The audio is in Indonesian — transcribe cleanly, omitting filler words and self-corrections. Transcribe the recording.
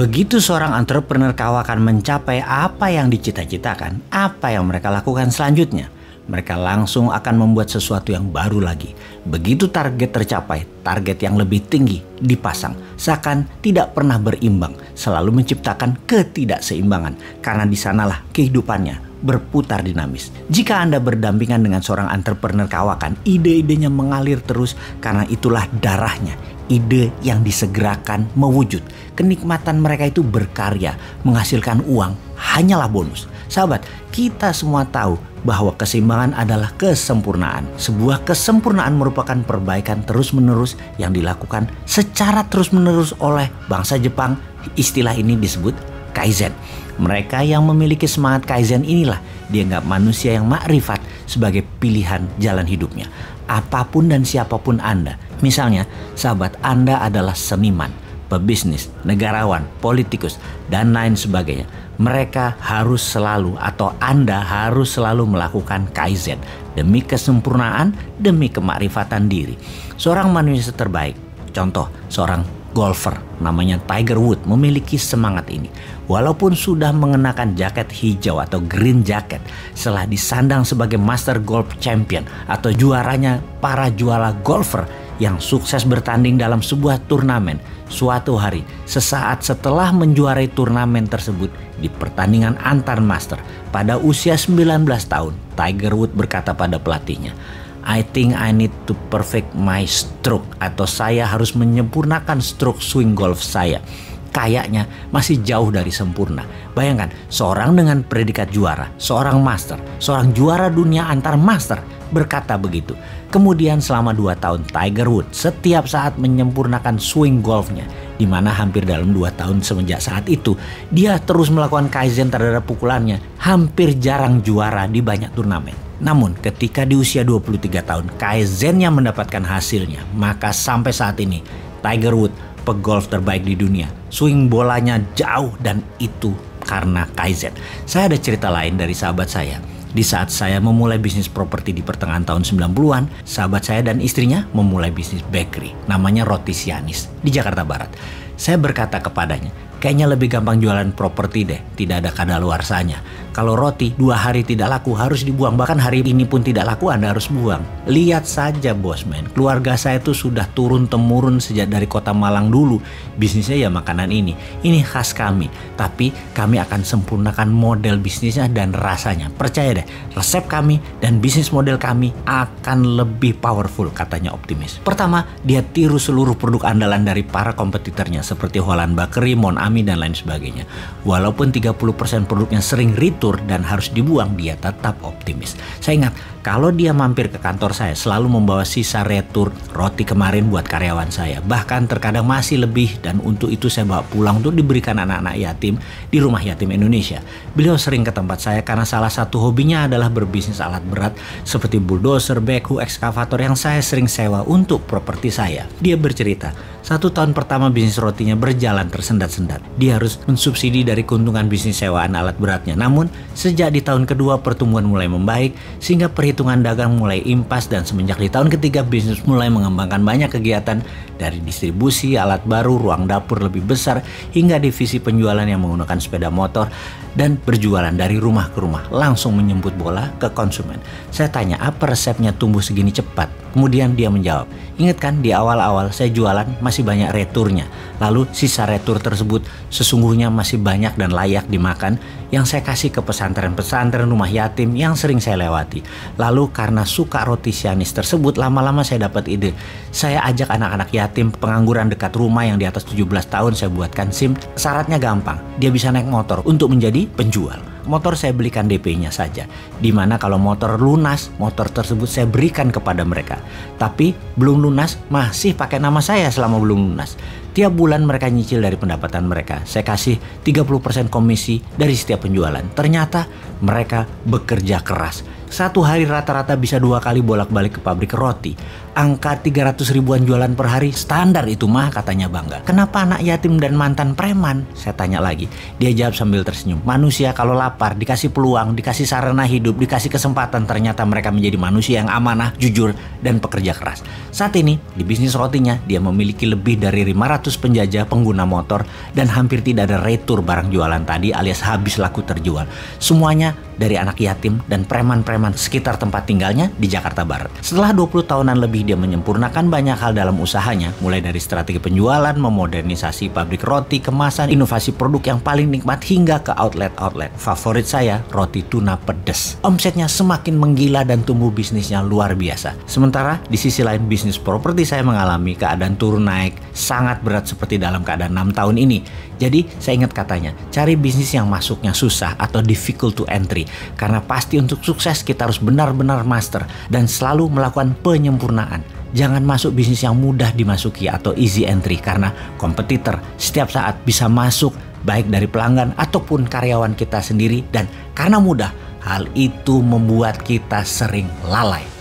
Begitu seorang entrepreneur kawakan mencapai apa yang dicita-citakan, apa yang mereka lakukan selanjutnya? Mereka langsung akan membuat sesuatu yang baru lagi. Begitu target tercapai, target yang lebih tinggi dipasang. Seakan tidak pernah berimbang, selalu menciptakan ketidakseimbangan. Karena di sanalah kehidupannya berputar dinamis. Jika Anda berdampingan dengan seorang entrepreneur kawakan, ide-idenya mengalir terus karena itulah darahnya. Ide yang disegerakan mewujud. Kenikmatan mereka itu berkarya, menghasilkan uang, hanyalah bonus. Sahabat, kita semua tahu bahwa keseimbangan adalah kesempurnaan. Sebuah kesempurnaan merupakan perbaikan terus-menerus yang dilakukan secara terus-menerus oleh bangsa Jepang. Istilah ini disebut Kaizen. Mereka yang memiliki semangat Kaizen inilah dianggap manusia yang makrifat sebagai pilihan jalan hidupnya. Apapun dan siapapun Anda, misalnya sahabat Anda adalah seniman, pebisnis, negarawan, politikus, dan lain sebagainya. Mereka harus selalu atau Anda harus selalu melakukan Kaizen demi kesempurnaan, demi kemakrifatan diri. Seorang manusia terbaik, contoh seorang golfer namanya Tiger Woods memiliki semangat ini. Walaupun sudah mengenakan jaket hijau atau green jacket setelah disandang sebagai Master Golf Champion atau juaranya para juara golfer yang sukses bertanding dalam sebuah turnamen. Suatu hari, sesaat setelah menjuarai turnamen tersebut di pertandingan antar master pada usia 19 tahun, Tiger Woods berkata pada pelatihnya, "I think I need to perfect my stroke," atau saya harus menyempurnakan stroke swing golf saya. Kayaknya masih jauh dari sempurna. Bayangkan, seorang dengan predikat juara, seorang master, seorang juara dunia antar master berkata begitu. Kemudian selama 2 tahun Tiger Woods setiap saat menyempurnakan swing golfnya, di mana hampir dalam 2 tahun semenjak saat itu dia terus melakukan Kaizen terhadap pukulannya, hampir jarang juara di banyak turnamen. Namun ketika di usia 23 tahun Kaizennya mendapatkan hasilnya, maka sampai saat ini Tiger Woods pegolf terbaik di dunia. Swing bolanya jauh dan itu karena Kaizen. Saya ada cerita lain dari sahabat saya. Di saat saya memulai bisnis properti di pertengahan tahun 90-an, sahabat saya dan istrinya memulai bisnis bakery namanya Roti Sianis di Jakarta Barat. Saya berkata kepadanya, kayaknya lebih gampang jualan properti deh, tidak ada kadaluarsanya. Kalau roti 2 hari tidak laku harus dibuang, bahkan hari ini pun tidak laku Anda harus buang. Lihat saja bosman, keluarga saya itu sudah turun-temurun sejak dari kota Malang dulu. Bisnisnya ya makanan ini khas kami. Tapi kami akan sempurnakan model bisnisnya dan rasanya. Percaya deh, resep kami dan bisnis model kami akan lebih powerful, katanya optimis. Pertama, dia tiru seluruh produk andalan dari para kompetitornya seperti Holland Bakery, Mon Ami, dan lain sebagainya. Walaupun 30% produknya sering return dan harus dibuang, dia tetap optimis. Saya ingat kalau dia mampir ke kantor saya selalu membawa sisa retur roti kemarin buat karyawan saya. Bahkan terkadang masih lebih dan untuk itu saya bawa pulang untuk diberikan anak-anak yatim di rumah yatim Indonesia. Beliau sering ke tempat saya karena salah satu hobinya adalah berbisnis alat berat seperti bulldozer, backhoe, ekskavator yang saya sering sewa untuk properti saya. Dia bercerita, 1 tahun pertama bisnis rotinya berjalan tersendat-sendat. Dia harus mensubsidi dari keuntungan bisnis sewaan alat beratnya. Namun, sejak di tahun kedua pertumbuhan mulai membaik, sehingga perhitungan dagang mulai impas dan semenjak di tahun ketiga bisnis mulai mengembangkan banyak kegiatan dari distribusi alat baru, ruang dapur lebih besar, hingga divisi penjualan yang menggunakan sepeda motor dan berjualan dari rumah ke rumah, langsung menjemput bola ke konsumen. Saya tanya, apa resepnya tumbuh segini cepat? Kemudian dia menjawab, ingat kan di awal-awal saya jualan masih banyak returnya. Lalu sisa retur tersebut sesungguhnya masih banyak dan layak dimakan yang saya kasih ke pesantren-pesantren, rumah yatim yang sering saya lewati. Lalu karena suka roti Sianis tersebut, lama-lama saya dapat ide. Saya ajak anak-anak yatim pengangguran dekat rumah yang di atas 17 tahun, saya buatkan SIM. Syaratnya gampang, dia bisa naik motor untuk menjadi penjual. Motor saya belikan DP-nya saja, dimana kalau motor lunas, motor tersebut saya berikan kepada mereka. Tapi belum lunas, masih pakai nama saya selama belum lunas. Tiap bulan mereka nyicil dari pendapatan mereka. Saya kasih 30% komisi dari setiap penjualan. Ternyata mereka bekerja keras. 1 hari rata-rata bisa 2 kali bolak-balik ke pabrik roti. angka 300 ribuan jualan per hari standar itu mah, katanya bangga. Kenapa anak yatim dan mantan preman? Saya tanya lagi. Dia jawab sambil tersenyum. Manusia kalau lapar, dikasih peluang, dikasih sarana hidup, dikasih kesempatan, ternyata mereka menjadi manusia yang amanah, jujur, dan pekerja keras. Saat ini, di bisnis rotinya, dia memiliki lebih dari 500 penjajah pengguna motor dan hampir tidak ada retur barang jualan tadi alias habis laku terjual. Semuanya dari anak yatim dan preman-preman sekitar tempat tinggalnya di Jakarta Barat. Setelah 20 tahunan lebih, dia menyempurnakan banyak hal dalam usahanya, mulai dari strategi penjualan, memodernisasi pabrik roti, kemasan, inovasi produk yang paling nikmat, hingga ke outlet-outlet. Favorit saya, roti tuna pedas. Omsetnya semakin menggila dan tumbuh bisnisnya luar biasa. Sementara di sisi lain, bisnis properti saya mengalami keadaan turun naik sangat berat seperti dalam keadaan 6 tahun ini. Jadi saya ingat katanya, cari bisnis yang masuknya susah atau difficult to entry. Karena pasti untuk sukses kita harus benar-benar master dan selalu melakukan penyempurnaan. Jangan masuk bisnis yang mudah dimasuki atau easy entry, karena kompetitor setiap saat bisa masuk baik dari pelanggan ataupun karyawan kita sendiri, dan karena mudah, hal itu membuat kita sering lalai.